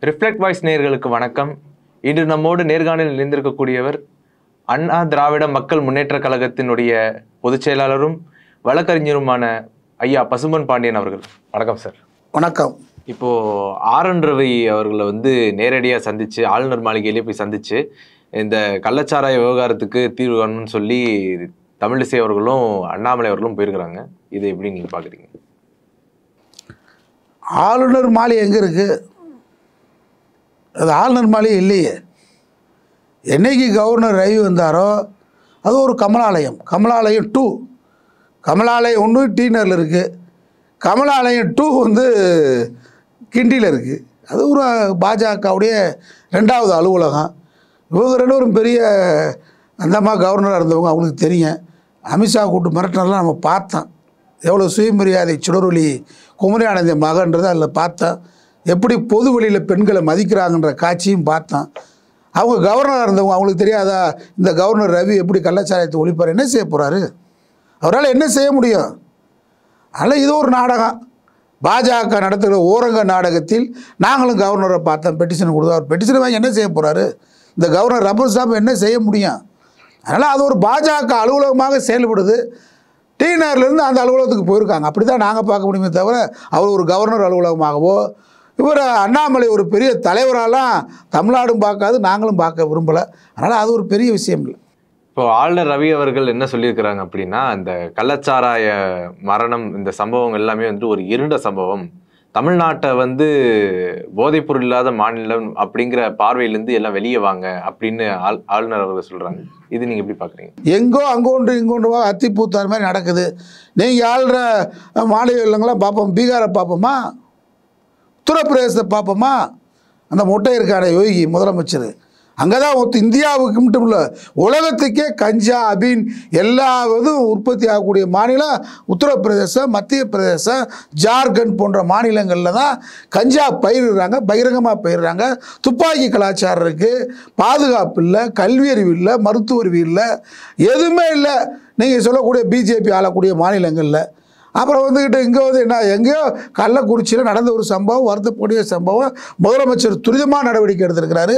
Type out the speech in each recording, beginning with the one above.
Reflect voice நேயர்களுக்கு வணக்கம். இன்று நம்மோடு நேர்காணலில் இணைந்திருக்கக்கூடியவர் அண்ணா திராவிட மக்கள் முன்னேற்ற கழகத்தினுடைய பொதுச் செயலாளரும் வழக்கறிஞருமான ஐயா பசும்பொன் பாண்டியன் அவர்கள். வணக்கம் சார். வணக்கம். இப்போ ஆர்.என். ரவி அவர்களை நேரடியாக சந்திச்சு ஆளுநர் மாளிகையிலேயே போய் சந்திச்சு இந்த கள்ளச்சாராய விவகாரத்துக்கு தீர்வு காணணும்னு சொல்லி தமிழிசை அவர்களும் அண்ணாமலை அவர்களும் போயிருக்கிறாங்க. இதை எப்படி நீங்கள் பார்க்குறீங்க? ஆளுநர் மாளிகை எங்கே இருக்குது? அது ஆளுநர் மாளிகை இல்லையே. என்னைக்கு கவர்னர் ரவி வந்தாரோ அது ஒரு கமலாலயம். கமலாலயம் 2, கமலாலயம் 1 டீனரில் இருக்குது, கமலாலயம் 2 கிண்டியில் இருக்குது. அது ஒரு பாஜகவுடைய 2வது அலுவலகம். இவங்க 2 பேரும் பெரிய அந்தம்மா கவர்னராக இருந்தவங்க, அவங்களுக்கு தெரியும். அமித்ஷா கூட்டு மிரட்டினெல்லாம் நம்ம பார்த்தோம். எவ்வளோ சுயமரியாதை சுடரொலி குமரி ஆனந்த மகன்றதை அதில் பார்த்தோம். எப்படி பொது வழியில் பெண்களை மதிக்கிறாங்கன்ற காட்சியும் பார்த்தோம். அவங்க கவர்னராக இருந்தவங்க, அவங்களுக்கு தெரியாதா இந்த கவர்னர் ரவி எப்படி கள்ளச்சாராயத்தை ஒழிப்பார்? என்ன செய்ய போகிறாரு? அவரால் என்ன செய்ய முடியும்? அதனால் இது ஒரு நாடகம். பாஜக நடத்துகிற ஓரங்க நாடகத்தில் நாங்களும் கவர்னரை பார்த்தோம், பெட்டிஷன் கொடுத்தோம். அவர் பெட்டிஷனை வாங்கி என்ன செய்ய போகிறாரு? இந்த கவர்னர் ரப்பர் ஸ்டாம்ப் என்ன செய்ய முடியும்? அதனால் அது ஒரு பாஜக அலுவலகமாக செயல்படுது. டீனர்லேருந்து அந்த அலுவலகத்துக்கு போயிருக்காங்க. அப்படி தான் நாங்கள் பார்க்க முடியுமே தவிர அவர் ஒரு கவர்னர் அலுவலகமாகவோ, இவர் அண்ணாமலை ஒரு பெரிய தலைவராலாம் தமிழ்நாடும் பார்க்காது, நாங்களும் பார்க்க விரும்பலை. அதனால் அது ஒரு பெரிய விஷயம் இல்லை. இப்போ ஆளுநர் ரவி அவர்கள் என்ன சொல்லியிருக்கிறாங்க அப்படின்னா, இந்த கள்ளச்சாராய மரணம் இந்த சம்பவம் எல்லாமே ஒரு இருண்ட சம்பவம், தமிழ்நாட்டை போதைப்பொருள் இல்லாத மாநிலம் அப்படிங்கிற பார்வையிலேருந்து எல்லாம் வெளியே வாங்க அப்படின்னு ஆளுநர் அவர்கள் சொல்கிறாங்க. இது நீங்கள் எப்படி பார்க்குறீங்க? எங்கோ அங்கொன்று இங்கொன்று அத்திப்பூத்தார் மாதிரி நடக்குது. நீங்கள் ஆளுற மாநிலங்கள்லாம் பார்ப்போம், பீகாரை பார்ப்போமா, உத்தரப்பிரதேசத்தை பார்ப்போமா? அந்த மொட்டை இருக்கான யோகி முதலமைச்சர், அங்கே தான் இந்தியாவுக்கு மட்டும் இல்லை உலகத்துக்கே கஞ்சா அபீன் எல்லாவதும் உற்பத்தி ஆகக்கூடிய மாநிலம் உத்தரப்பிரதேசம், மத்திய பிரதேசம், ஜார்க்கண்ட் போன்ற மாநிலங்களில் தான் கஞ்சா பயிரிடுறாங்க, பகிரங்கமாக பயிரிடுறாங்க. துப்பாக்கி கலாச்சாரம் இருக்குது, பாதுகாப்பு இல்லை, கல்வி அறிவு இல்லை, மருத்துவ அறிவு இல்லை, எதுவுமே இல்லை நீங்கள் சொல்லக்கூடிய பிஜேபி ஆளக்கூடிய மாநிலங்களில். அப்புறம் இங்கே என்ன எங்கேயோ கள்ளக்குறிச்சியில் நடந்த ஒரு சம்பவம், வருத்தக்கூடிய சம்பவம். முதலமைச்சர் துரிதமாக நடவடிக்கை எடுத்திருக்கிறாரு.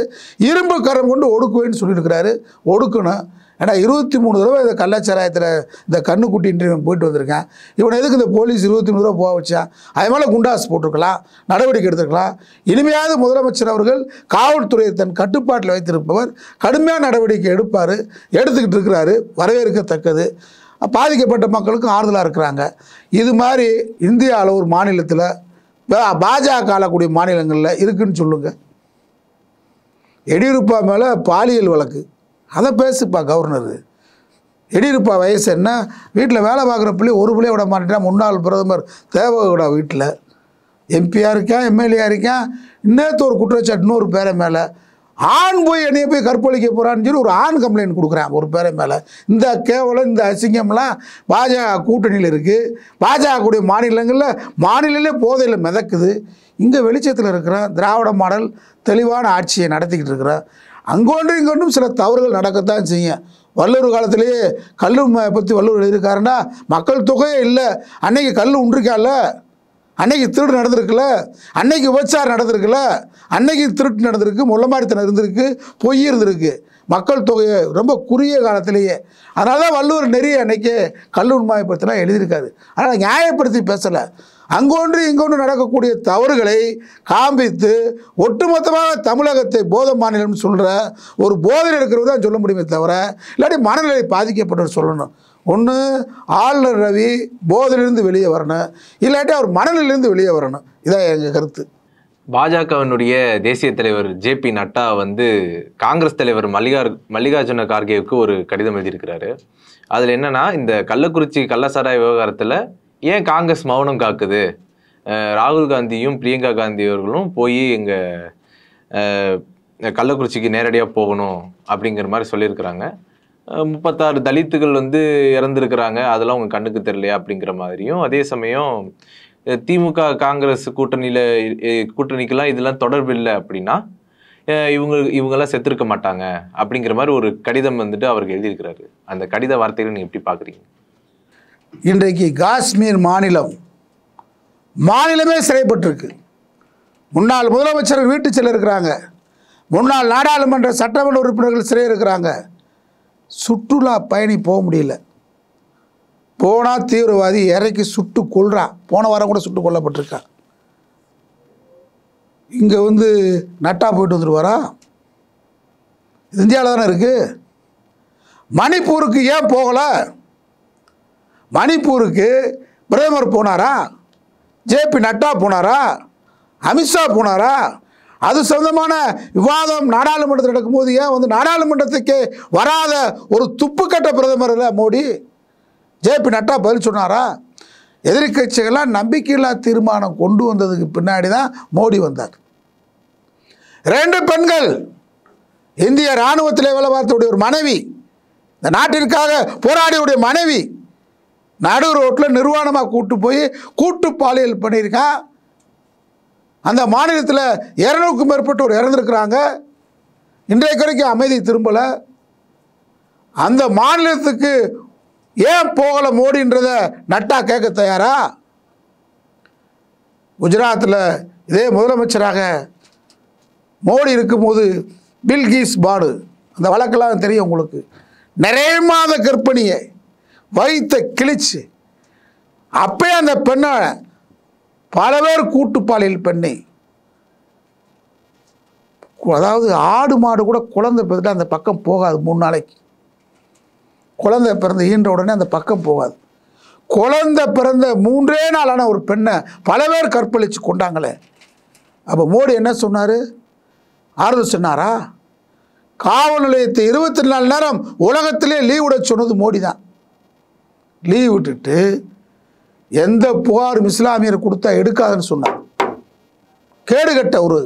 இரும்பு கரம் கொண்டு ஒடுக்குவேன்னு சொல்லியிருக்கிறாரு. ஒடுக்கணும். ஏன்னா 23 தடவை இந்த கள்ளச்சாராயத்தில் இந்த கண்ணுக்குட்டின்ட்டு போயிட்டு வந்திருக்கேன். இவனை எதுக்கு இந்த போலீஸ் 23 தடவை போக வச்சான்? அது மேலே குண்டாஸ் போட்டிருக்கலாம், நடவடிக்கை எடுத்துருக்கலாம். இனிமையாவது முதலமைச்சர் அவர்கள் காவல்துறையை தன் கட்டுப்பாட்டில் வைத்திருப்பவர், கடுமையான நடவடிக்கை எடுப்பார், எடுத்துக்கிட்டு இருக்கிறாரு, வரவேற்கத்தக்கது. பாதிக்கப்பட்ட மக்களுக்கும் ஆறுதலாக இருக்கிறாங்க. இது மாதிரி இந்தியாவில் ஒரு மாநிலத்தில் பாஜக ஆளக்கூடிய மாநிலங்களில் இருக்குன்னு சொல்லுங்கள். எடியூரப்பா மேலே பாலியல் வழக்கு, அதை பேசுப்பா கவர்னர். எடியூரப்பா வயசு என்ன? வீட்டில் வேலை பார்க்குற பிள்ளை ஒரு பிள்ளைய விட மாட்டேன். முன்னாள் பிரதமர் தேவகவுடா வீட்டில் எம்பியாக இருக்கேன், எம்எல்ஏயாக இருக்கேன். இன்னொருத்த ஒரு குற்றச்சாட்டு இன்னொரு பேரை மேலே ஆண் போய் என்னைய போய் கற்பழிக்க போகிறான்னு சொல்லி ஒரு ஆண் கம்ப்ளைண்ட் கொடுக்குறான் ஒரு பேரை மேலே. இந்த கேவலம், இந்த அசிங்கம்லாம் பாஜக கூட்டணியில் இருக்குது. பாஜக கூடிய மாநிலங்களிலே போதையில் மிதக்குது. இங்கே வெளிச்சத்தில் இருக்கிறோம். திராவிட மாடல் தெளிவான ஆட்சியை நடத்திக்கிட்டு இருக்கிறோம். அங்கொன்றும் இங்கொன்றும் சில தவறுகள் நடக்கத்தான் செய்யும். வள்ளுவர் காலத்திலேயே கல் பற்றி வள்ளுவர் எழுதியிருக்காருன்னா, மக்கள் தொகையே இல்லை, அன்னைக்கு கல் உண்டிருக்கால, அன்னைக்கு திருடு நடந்திருக்குல்ல, அன்னைக்கு விபச்சாரம் நடந்திருக்குல்ல, அன்னைக்கு திருட்டு நடந்திருக்கு, முள்ளமாரித்தனம் இருந்திருக்கு, பொய் இருந்திருக்கு. மக்கள் தொகையை ரொம்ப குறுகிய காலத்திலேயே. அதனால தான் வள்ளுவர் நிறைய அன்னைக்கே கல்லுண்மையை பற்றிலாம் எழுதியிருக்காரு. ஆனால் நியாயப்படுத்தி பேசலை. அங்கொன்று இங்கொன்று நடக்கக்கூடிய தவறுகளை காண்பித்து ஒட்டுமொத்தமாக தமிழகத்தை போதை மாநிலம்னு சொல்கிற ஒரு போதையில் இருக்கிறது தான் சொல்ல முடியுமே தவிர, இல்லாட்டி மனநிலை பாதிக்கப்பட்டவர் சொல்லணும். ஒன்று ஆளுநர் ரவி போதையிலிருந்து வெளியே வரணும், இல்லாட்டி அவர் மனநிலையிலிருந்து வெளியே வரணும். இதான் எங்கள் கருத்து. பாஜகவினுடைய தேசிய தலைவர் ஜே.பி. நட்டா காங்கிரஸ் தலைவர் மல்லிகார்ஜுன கார்கேவுக்கு ஒரு கடிதம் எழுதியிருக்கிறாரு. அதில் என்னன்னா, இந்த கள்ளக்குறிச்சி கள்ளச்சாராய விவகாரத்தில் ஏன் காங்கிரஸ் மௌனம் காக்குது, ராகுல் காந்தியும் பிரியங்கா காந்தி அவர்களும் போய் கள்ளக்குறிச்சிக்கு நேரடியாக போகணும் அப்படிங்கிற மாதிரி சொல்லியிருக்கிறாங்க. 36 தலித்துகள் இறந்துருக்கிறாங்க, அதெல்லாம் உங்கள் கண்ணுக்கு தெரியலையா அப்படிங்கிற மாதிரியும், அதே சமயம் திமுக காங்கிரஸ் கூட்டணிக்கெல்லாம் இதெல்லாம் தொடர்பு இல்லை அப்படின்னா இவங்கெல்லாம் செத்துருக்க மாட்டாங்க அப்படிங்கிற மாதிரி ஒரு கடிதம் அவருக்கு எழுதியிருக்கிறாரு. அந்த கடித வார்த்தைகளை நீங்கள் எப்படி பார்க்குறீங்க? இன்றைக்கு காஷ்மீர் மாநிலமே சிறைப்பட்டிருக்கு. முன்னாள் முதலமைச்சர்கள் வீட்டு சிலை இருக்கிறாங்க, முன்னாள் நாடாளுமன்ற சட்டமன்ற உறுப்பினர்கள் சிறை இருக்கிறாங்க. சுற்றுலா பயணி போக முடியல. போனால் தீவிரவாதி இறக்கி சுட்டு கொள்றான். போன வாரம் கூட சுட்டு கொல்லப்பட்டிருக்கான். இங்கே வந்து நட்டா போயிட்டு வந்துடுவாரா? இது இந்தியாவில் தானே இருக்குது. மணிப்பூருக்கு ஏன் போகலை? மணிப்பூருக்கு பிரதமர் போனாரா? ஜேபி நட்டா போனாரா? அமித்ஷா போனாரா? அது சொந்தமான விவாதம் நாடாளுமன்றத்தில் நடக்கும்போது ஏன் வந்து நாடாளுமன்றத்துக்கே வராத ஒரு துப்புக்கட்ட பிரதமர் இல்லை மோடி? ஜேபி நட்டா பதில் சொன்னாரா? எதிர்கட்சிகள்லாம் நம்பிக்கையில்லா தீர்மானம் கொண்டு வந்ததுக்கு பின்னாடி தான் மோடி வந்தார். 2 பெண்கள் இந்திய இராணுவத்தில் வேலை பார்த்தவுடைய ஒரு மனைவி, இந்த நாட்டிற்காக போராடியுடைய மனைவி நடு ரோட்டில் நிர்வாணமாக கூட்டு போய் கூட்டு பாலியல் பண்ணியிருக்கா. அந்த மாநிலத்தில் 200க்கும் மேற்பட்டோர் இறந்துருக்கிறாங்க. இன்றைக்கு வரைக்கும் அமைதி திரும்பலை. அந்த மாநிலத்துக்கு ஏன் போகலை மோடின்றத நட்டா கேட்க தயாரா? குஜராத்தில் இதே முதலமைச்சராக மோடி இருக்கும்போது பில்கிஸ் பானு, அந்த வழக்கெல்லாம் தெரியும் உங்களுக்கு. நிறைய மாத கர்ப்பிணியை வைத்த கிழிச்சு அப்பயே அந்த பெண்ணை பல பேர் கூட்டுப்பாலியல் பெண்ணை, அதாவது ஆடு மாடு கூட குழந்தை பிறந்துட்டு அந்த பக்கம் போகாது. 3 நாளைக்கு குழந்தை பிறந்து ஈன்ற உடனே அந்த பக்கம் போகாது. குழந்தை பிறந்த 3 நாளான ஒரு பெண்ணை பல பேர் கற்பழித்து கொண்டாங்களே. அப்போ மோடி என்ன சொன்னார்? ஆறுதல் சொன்னாரா? காவல் நிலையத்தை 24 மணி நேரம் உலகத்திலே லீவ் விட சொன்னது மோடி தான். லீவ் விட்டுட்டு எந்த புகாரும் இஸ்லாமியர் கொடுத்தா எடுக்காதுன்னு சொன்னார். கேடுகட்ட ஒரு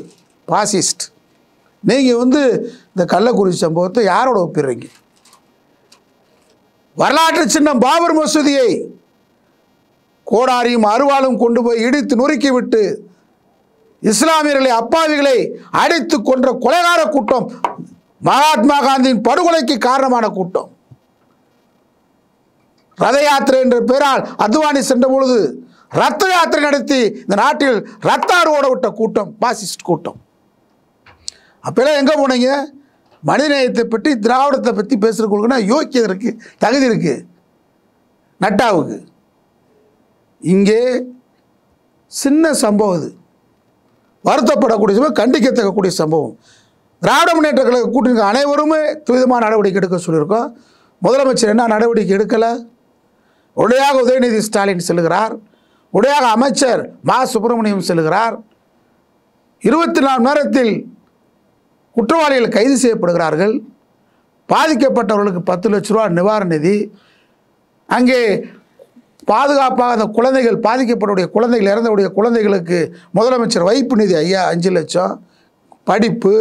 பாசிஸ்ட். நீங்கள் வந்து இந்த கள்ளக்குறிச்சி சம்பவத்தை யாரோட ஒப்பிடுறீங்க? வரலாற்று சின்னம் பாபர் மசூதியை கோடாரியும் அருவாலும் கொண்டு போய் இடித்து நொறுக்கி விட்டு இஸ்லாமியர்களை அப்பாவிகளை அடித்து கொன்ற கொலைகார கூட்டம், மகாத்மா காந்தியின் படுகொலைக்கு காரணமான கூட்டம். ரத யாத்திரை என்ற பெயரால் அத்வானி சென்ற பொழுது ரத்த யாத்திரை நடத்தி இந்த நாட்டில் ரத்தாறு ஓட விட்ட கூட்டம் பாசிஸ்ட் கூட்டம். அப்பெல்லாம் எங்கே போனீங்க? மனிதநேயத்தை பற்றி திராவிடத்தை பற்றி பேசுகிறவங்களுக்குன்னா யோக்கியம் இருக்குது, தகுதி இருக்குது நட்டாவுக்கு. இங்கே சின்ன சம்பவம், இது வருத்தப்படக்கூடிய சம்பவம், கண்டிக்கத்தக்கக்கூடிய சம்பவம். திராவிட முன்னேற்ற கழக கூட்டணி அனைவருமே துரிதமான நடவடிக்கை எடுக்க சொல்லியிருக்கோம். முதலமைச்சர் என்ன நடவடிக்கை எடுக்கலை? உடையாக உதயநிதி ஸ்டாலின் செல்கிறார், உடையாக அமைச்சர் மா சுப்பிரமணியம் செல்கிறார். 24 மணி நேரத்தில் குற்றவாளிகள் கைது செய்யப்படுகிறார்கள். பாதிக்கப்பட்டவர்களுக்கு 10 லட்ச ரூபா நிவாரண நிதி. அங்கே பாதுகாப்பாக அந்த குழந்தைகள், பாதிக்கப்படக்கூடிய குழந்தைகள், இறந்தவுடைய குழந்தைகளுக்கு முதலமைச்சர் வைப்பு நிதி 5 லட்சம். படிப்பு,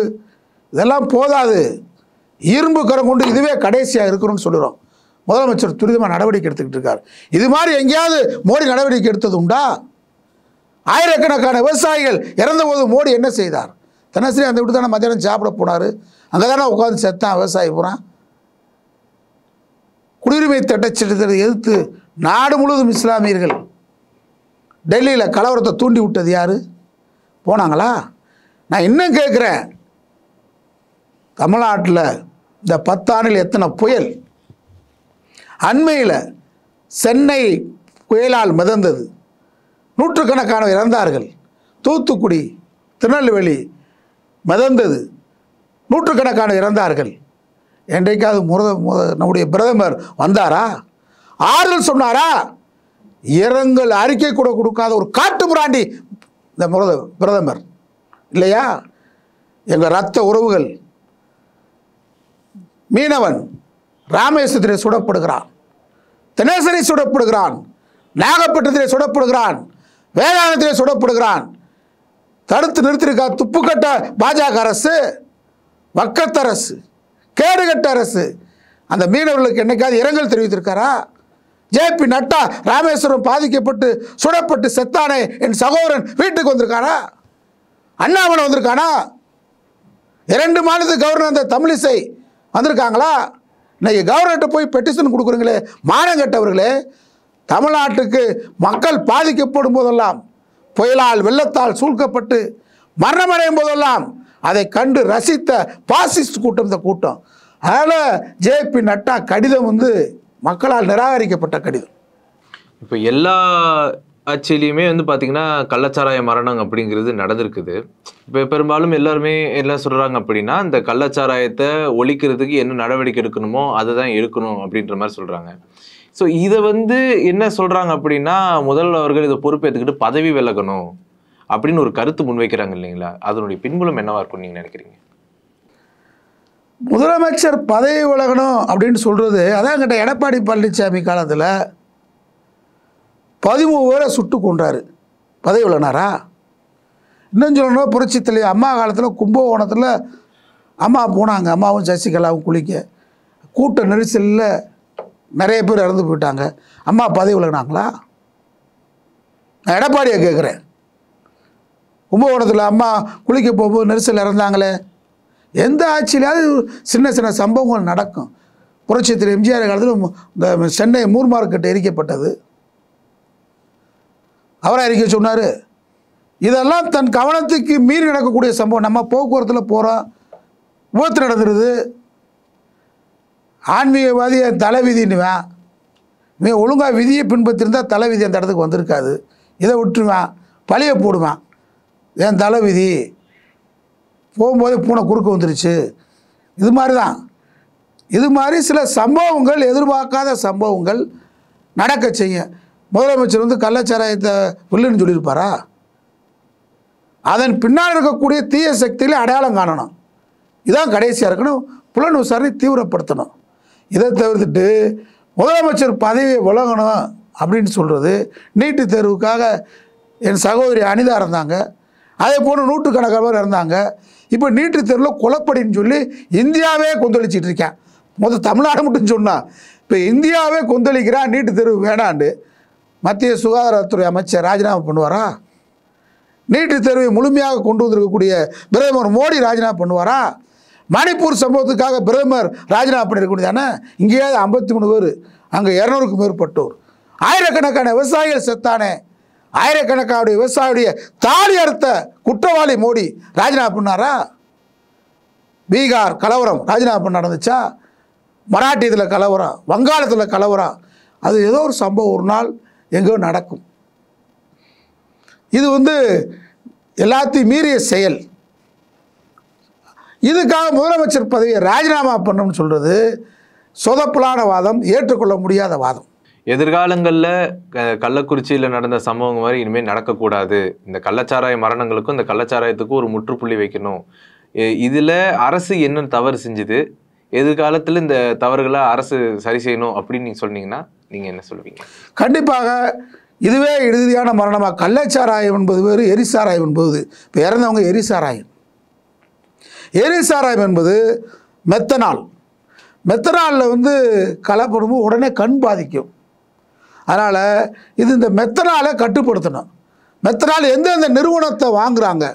இதெல்லாம் போதாது. இரும்பு கரம் கொண்டு இதுவே கடைசியாக இருக்கணும்னு சொல்லுறோம். முதலமைச்சர் துரிதமாக நடவடிக்கை எடுத்துக்கிட்டு இருக்கார். இது மாதிரி எங்கேயாவது மோடி நடவடிக்கை எடுத்தது உண்டா? ஆயிரக்கணக்கான விவசாயிகள் இறந்தபோது மோடி என்ன செய்தார்? தினசரி அந்த விட்டு தானே மத்தியானம் சாப்பிட போனார். அங்கே தானே உட்காந்து செத்தான் விவசாயி போகிறான். குடியுரிமை சட்டத்தை எதிர்த்து நாடு முழுவதும் இஸ்லாமியர்கள் டெல்லியில் கலவரத்தை தூண்டி விட்டது யார்? போனாங்களா? நான் இன்னும் கேட்குறேன், தமிழ்நாட்டில் இந்த 10 ஆண்டில் எத்தனை புயல்? அண்மையில் சென்னை புயலால் மிதந்தது, நூற்றுக்கணக்கானவர் இறந்தார்கள். தூத்துக்குடி, திருநெல்வேலி மிதந்தது, நூற்றுக்கணக்கானவர் இறந்தார்கள். என்றைக்காவது நம்முடைய பிரதமர் வந்தாரா? ஆறுதல் சொன்னாரா? இரங்கல் அறிக்கை கூட கொடுக்காத ஒரு காட்டு புராண்டி இந்த பிரதமர் இல்லையா? எங்கள் இரத்த உறவுகள் மீனவன் ராமேஸ்வரத்திலே சுடப்படுகிறான், தினசரி சுடப்படுகிறான், நாகப்பட்டினத்திலே சுடப்படுகிறான், வேதாந்தத்திலே சுடப்படுகிறான். தடுத்து நிறுத்திருக்கா துப்புக்கட்ட பாஜக அரசு, வக்கத்தரசு, கேடுகட்ட அரசு. அந்த மீனவர்களுக்கு என்னைக்காவது இரங்கல் தெரிவித்திருக்காரா? ஜேபி நட்டா ராமேஸ்வரம் பாதிக்கப்பட்டு சுடப்பட்டு செத்தானே என் சகோதரன் வீட்டுக்கு வந்திருக்கானா? அண்ணாமலை வந்திருக்கானா? 2 மாநிலத்துக்கு கவர்னர் அந்த தமிழிசை வந்திருக்காங்களா? இன்னைக்கு கவர்னர்கிட்ட போய் பெட்டிஷன் கொடுக்குறீங்களே மானங்கட்டவர்களே. தமிழ்நாட்டுக்கு மக்கள் பாதிக்கப்படும் போதெல்லாம், புயலால் வெள்ளத்தால் சூழ்க்கப்பட்டு மரணமடையும் போதெல்லாம் அதை கண்டு ரசித்த பாசிஸ்ட் கூட்டம் இந்த கூட்டம். அதனால் ஜேபி நட்டா கடிதம் வந்து மக்களால் நிராகரிக்கப்பட்ட கடிதம். இப்போ எல்லா ஆட்சியிலையுமே வந்து பார்த்தீங்கன்னா கள்ளச்சாராய மரணம் அப்படிங்கிறது நடந்திருக்குது. இப்போ பெரும்பாலும் எல்லாருமே என்ன சொல்கிறாங்க அப்படின்னா, இந்த கள்ளச்சாராயத்தை ஒழிக்கிறதுக்கு என்ன நடவடிக்கை எடுக்கணுமோ அதை தான் எடுக்கணும் அப்படின்ற மாதிரி சொல்கிறாங்க. ஸோ இதை வந்து என்ன சொல்கிறாங்க அப்படின்னா, முதல்வர் அவர்கள் இதை பொறுப்பேற்றுக்கிட்டு பதவி விலகணும் அப்படின்னு ஒரு கருத்து முன்வைக்கிறாங்க இல்லைங்களா? அதனுடைய பின்புலம் என்னவா இருக்கும்னு நீங்கள் நினைக்கிறீங்க? முதலமைச்சர் பதவி விலகணும் அப்படின்னு சொல்கிறது, அதான் கிட்ட எடப்பாடி பழனிசாமி காலத்தில் 13 பேரை சுட்டு கொன்றாரு. பதவி விலகினாரா? இன்னும் சொல்லணும், புரட்சி தலைவர் அம்மா காலத்தில் கும்பகோணத்தில் அம்மா போனாங்க, அம்மாவும் சசிகலாவும் குளிக்க. கூட்ட நெரிசலில் நிறைய பேர் இறந்து போயிட்டாங்க. அம்மா பதவி விலகினாங்களா? நான் எடப்பாடியை கேட்குறேன். கும்பகோணத்தில் அம்மா குளிக்க போகும்போது நெரிசல் இறந்தாங்களே. எந்த ஆட்சியிலாவது சின்ன சின்ன சம்பவங்கள் நடக்கும். புரட்சி தலைவர் எம்ஜிஆர் காலத்தில் இந்த சென்னை மூர் மார்க்கெட் எரிக்கப்பட்டது, அவரை அறிக்கை சொன்னார். இதெல்லாம் தன் கவனத்துக்கு மீறி நடக்கக்கூடிய சம்பவம். நம்ம போக்குவரத்தில் போகிறோம், விபத்து நடந்துடுது. ஆன்மீகவாதியை தலைவிதின்னுவேன், இவன் ஒழுங்காக விதியை பின்பற்றிருந்தால் தலைவிதி அந்த இடத்துக்கு வந்திருக்காது. இதை விட்டுருவேன், பழியை போடுவேன். என் தலைவிதி போகும்போது பூனை குறுக்க வந்துருச்சு. இது மாதிரி தான். இது மாதிரி சில சம்பவங்கள், எதிர்பார்க்காத சம்பவங்கள் நடக்க செய்யும். முதலமைச்சர் வந்து கள்ளச்சாராயத்தை வில்லுன்னு சொல்லியிருப்பாரா? அதன் பின்னால் இருக்கக்கூடிய தீய சக்திகளை அடையாளம் காணணும். இதான் கடைசியாக இருக்கணும். புலன் விசாரணை தீவிரப்படுத்தணும். இதை தவிர்த்துட்டு முதலமைச்சர் பதவியை விலகணும் அப்படின்னு சொல்கிறது, நீட்டு தேர்வுக்காக என் சகோதரி அனிதா இருந்தாங்க, அதே போன்று நூற்றுக்கணக்கான இருந்தாங்க. இப்போ நீட்டு தேர்வில் குழப்படின்னு சொல்லி இந்தியாவே கொந்தளிச்சிட்டு இருக்கேன். தமிழ்நாடு மட்டும் சொன்னால் இப்போ இந்தியாவே கொந்தளிக்கிறான் நீட்டு தேர்வு வேணாண்டு. மத்திய சுகாதாரத்துறை அமைச்சர் ராஜினாமா பண்ணுவாரா? நீட்டு தேர்வை முழுமையாக கொண்டு வந்திருக்கக்கூடிய பிரதமர் மோடி ராஜினாமா பண்ணுவாரா? மணிப்பூர் சம்பவத்துக்காக பிரதமர் ராஜினாமா பண்ணிருக்கக்கூடிய தானே. இங்கேயாவது 53 பேர், அங்கே 200க்கும் மேற்பட்டோர். ஆயிரக்கணக்கான விவசாயிகள் செத்தானே. ஆயிரக்கணக்கான விவசாயியுடைய தாலி அறுத்த குற்றவாளி மோடி ராஜினாமா பண்ணாரா? பீகார் கலவரம் ராஜினாமா நடந்துச்சா? மராட்டியத்தில் கலவரம், வங்காளத்தில் கலவரம், அது ஏதோ ஒரு சம்பவம் ஒரு நாள் எங்கோ நடக்கும். இது வந்து எல்லாத்தையும் மீறிய செயல். இதுக்காக முதலமைச்சர் பதவியை ராஜினாமா பண்ணணும்னு சொல்கிறது சொதப்பலான வாதம், ஏற்றுக்கொள்ள முடியாத வாதம். எதிர்காலங்களில் கள்ளக்குறிச்சியில் நடந்த சம்பவம் மாதிரி இனிமேல் நடக்கக்கூடாது. இந்த கள்ளச்சாராய மரணங்களுக்கும் இந்த கள்ளச்சாராயத்துக்கும் ஒரு முற்றுப்புள்ளி வைக்கணும். இதில் அரசு என்ன தவறு செஞ்சுது, எதிர்காலத்தில் இந்த தவறுகளை அரசு சரி செய்யணும் அப்படின்னு நீங்கள் சொன்னீங்கன்னா நீங்கள் என்ன சொல்லுவீங்க? கண்டிப்பாக இதுவே இறுதியான மரணமாக. கள்ளச்சாராயம் என்பது வேறு, எரிசாராயம் என்பது. இப்போ இறந்தவங்க எரிசாராயம். எரிசாராயம் என்பது மெத்தனால். மெத்தனாலில் வந்து கலப்படமும் உடனே கண் பாதிக்கும். அதனால் இது இந்த மெத்தனாலை கட்டுப்படுத்தணும். மெத்தனால் எந்தெந்த நிறுவனத்தை வாங்குகிறாங்க,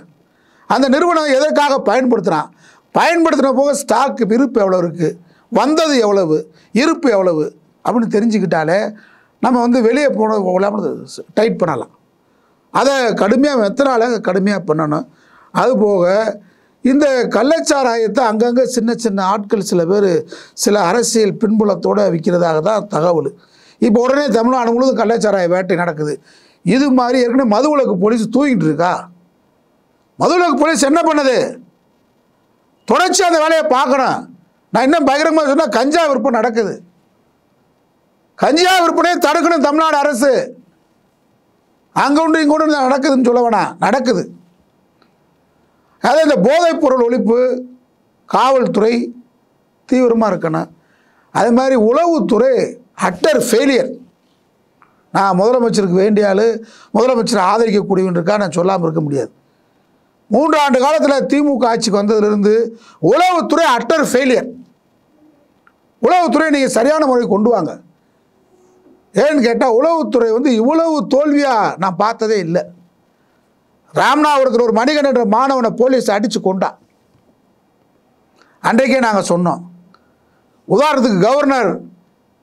அந்த நிறுவனம் எதற்காக பயன்படுத்துகிறான், பயன்படுத்தின போக ஸ்டாக்கு இருப்பு எவ்வளோ இருக்குது, வந்தது எவ்வளவு, இருப்பு எவ்வளவு அப்படின்னு தெரிஞ்சுக்கிட்டாலே நம்ம வந்து வெளியே போன டைட் பண்ணலாம். அதை கடுமையாக மெத்தனால கடுமையாக பண்ணணும். அதுபோக இந்த கள்ளச்சாராயத்தை அங்கங்கே சின்ன சின்ன ஆட்கள் சில பேர் சில அரசியல் பின்புலத்தோடு விற்கிறதாக தான் தகவல். இப்போ உடனே தமிழ்நாடு முழுவதும் கள்ளச்சாராய வேட்டை நடக்குது. இது மாதிரி ஏற்கனவே மதுவிலக்கு போலீஸ் தூங்கிட்டு இருக்கா? மதுவிலக்கு போலீஸ் என்ன பண்ணுது? தொடர்ச்சி அந்த வேலையை பார்க்கணும். நான் இன்னும் பகிரங்கமாக சொன்னால் கஞ்சா விற்பனை நடக்குது. கஞ்சா விற்பனையை தடுக்கணும் தமிழ்நாடு அரசு. அங்கே ஒன்று இங்கே ஒன்று நடக்குதுன்னு சொல்ல வேணாம், நடக்குது. அதே இந்த போதைப் பொருள் ஒழிப்பு காவல்துறை தீவிரமாக இருக்கணும். அதே மாதிரி உளவுத்துறை அட்டர் ஃபெயிலியர். நான் முதலமைச்சருக்கு வேண்டிய ஆள், முதலமைச்சரை ஆதரிக்கக்கூடியவன் இருக்கா நான் சொல்லாமல் இருக்க முடியாது. 3 ஆண்டு காலத்தில் திமுக ஆட்சிக்கு வந்ததிலிருந்து உளவுத்துறை அட்டர் ஃபெயிலியர். உளவுத்துறை நீங்கள் சரியான முறை கொண்டு வாங்க. ஏன்னு கேட்டால் உளவுத்துறை வந்து இவ்வளவு தோல்வியாக நான் பார்த்ததே இல்லை. ராமநாதபுரத்தில் ஒரு மணிகண்டன் என்ற மாணவனை போலீஸ் அடித்து கொண்டான். அன்றைக்கே நாங்கள் சொன்னோம். உதாரணத்துக்கு கவர்னர்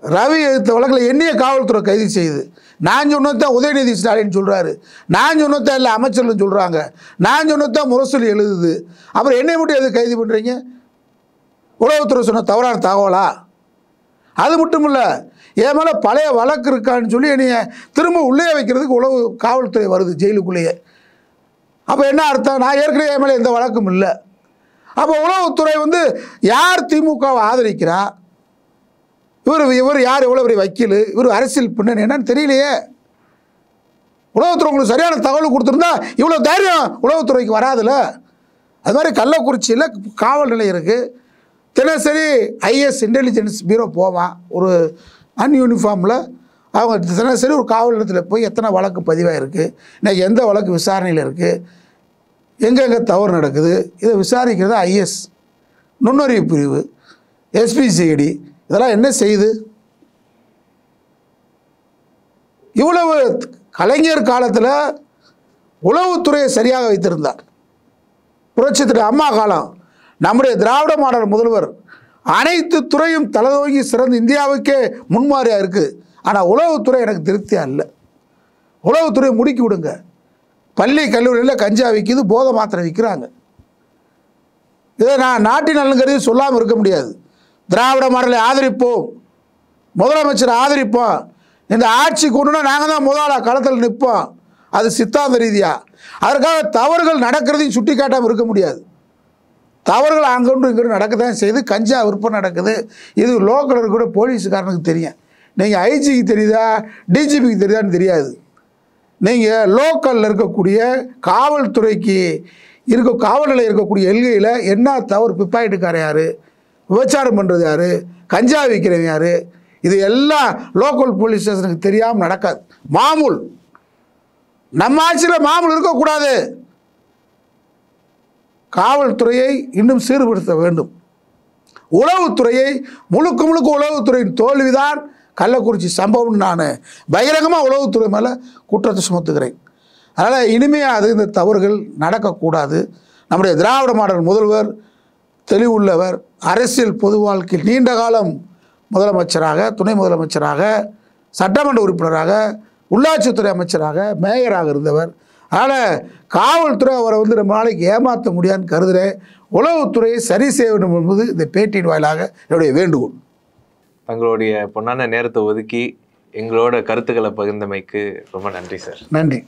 ரவி எதிர்த்த வழக்கில் என்னைய காவல்துறை கைது செய்யுது. நான் சொன்னதான் உதயநிதி ஸ்டாலின் சொல்கிறாரு, நான் சொன்னதான் இல்லை அமைச்சர்கள் சொல்கிறாங்க, நான் சொன்னதான் முரசொலி எழுதுது. அப்புறம் என்னை மட்டும் எது கைது பண்ணுறீங்க? உளவுத்துறை சொன்ன தவறான தகவலா? அது மட்டும் இல்லை, என் மேலே பழைய வழக்கு இருக்கான்னு சொல்லி என்னைய திரும்ப உள்ளே வைக்கிறதுக்கு உளவு காவல்துறை வருது ஜெயிலுக்குள்ளேயே. அப்போ என்ன அர்த்தம்? நான் ஏற்கனவே என் மேலே எந்த வழக்கும் இல்லை. அப்போ உளவுத்துறை யார் திமுகவை ஆதரிக்கிறா? இவர் யார்? எவ்வளோ பெரிய வக்கீல்? இவர் அரசியல் பின்னணி என்னன்னு தெரியலையே. உளவுத்துறை உங்களுக்கு சரியான தகவல் கொடுத்துருந்தா இவ்வளோ தைரியம் உளவுத்துறைக்கு வராதுல்ல. அது மாதிரி கள்ளக்குறிச்சியில் காவல் நிலையம் இருக்குது. தினசரி ஐஎஸ் இன்டெலிஜென்ஸ் பியூரோ போவான், ஒரு அன்யூனிஃபார்மில். அவங்க தினசரி ஒரு காவல் நிலையத்தில் போய் எத்தனை வழக்கு பதிவாக இருக்குது, இன்றைக்கி எந்த வழக்கு விசாரணையில் இருக்குது, எங்கெங்கே தவறு நடக்குது, இதை விசாரிக்கிறது ஐஎஸ் நுண்ணறிவு பிரிவு, எஸ்பிசிஐடி. இதெல்லாம் என்ன செய்யுது? இவ்வளவு கலைஞர் காலத்தில் உளவுத்துறையை சரியாக வைத்திருந்தார். புரட்சித்திட்ட அம்மா காலம், நம்முடைய திராவிட மாடல் முதல்வர் அனைத்து துறையும் தலைதோங்கி சிறந்து இந்தியாவுக்கே முன்மாதிரியாக இருக்குது. ஆனால் உளவுத்துறை எனக்கு திருப்தியாக இல்லை. உளவுத்துறையை முடுக்கி விடுங்க. பள்ளி கல்லூரியில் கஞ்சா விற்கிது, போதை மாத்திரை விற்கிறாங்க. இதை நான் நாட்டின் நலன்கருதி சொல்லாமல் இருக்க முடியாது. திராவிட மாடலை ஆதரிப்போம், முதலமைச்சரை ஆதரிப்போம். இந்த ஆட்சி கொண்டுனா நாங்கள் தான் முதலாள களத்தில் நிற்போம். அது சித்தாந்த ரீதியாக. அதற்காக தவறுகள் நடக்கிறதையும் சுட்டி காட்டாமல் இருக்க முடியாது. தவறுகள் அங்கொன்று இங்கொன்று நடக்க தான் செய்யுது. கஞ்சா விற்பனை நடக்குது. இது லோக்கல் கூட போலீஸுக்காரனுக்கு தெரியும். நீங்கள் ஐஜிக்கு தெரியுதா, டிஜிபிக்கு தெரியுதான்னு தெரியாது. நீங்கள் லோக்கலில் இருக்கக்கூடிய காவல்துறைக்கு காவல் நிலையம் இருக்கக்கூடிய எல்கையில் என்ன தவறு, பிப்பாயிட்டுக்காரன் யார், விபச்சாரம் பண்ணுறது யார், கஞ்சா விற்கிறவன் யார், இது எல்லாம் லோக்கல் போலீஸ் ஸ்டேஷனுக்கு தெரியாமல் நடக்காது. மாமூல் நம்ம ஆட்சியில் மாமூல் இருக்கக்கூடாது. காவல்துறையை இன்னும் சீர்படுத்த வேண்டும். உளவுத்துறையை முழுக்க உளவுத்துறையின் தோல்விதான் கள்ளக்குறிச்சி சம்பவம். நான் பகிரங்கமாக உளவுத்துறை மேலே குற்றத்தை சுமத்துகிறேன். அதனால் இனிமையாக இந்த தவறுகள் நடக்கக்கூடாது. நம்முடைய திராவிட மாடல் முதல்வர் தெளிவுள்ளவர், அரசியல் பொது வாழ்க்கையில் நீண்ட காலம் முதலமைச்சராக, துணை முதலமைச்சராக, சட்டமன்ற உறுப்பினராக, உள்ளாட்சித்துறை அமைச்சராக, மேயராக இருந்தவர். அதனால் காவல்துறை அவரை ரொம்ப நாளைக்கு ஏமாற்ற முடியாதுன்னு கருதுகிறேன். உளவுத்துறையை சரி செய்ய வேண்டும் என்பது இந்த பேட்டியின் வாயிலாக என்னுடைய வேண்டுகோள். தங்களுடைய பொன்னான நேரத்தை ஒதுக்கி எங்களோட கருத்துக்களை பகிர்ந்தமைக்கு ரொம்ப நன்றி சார். நன்றி.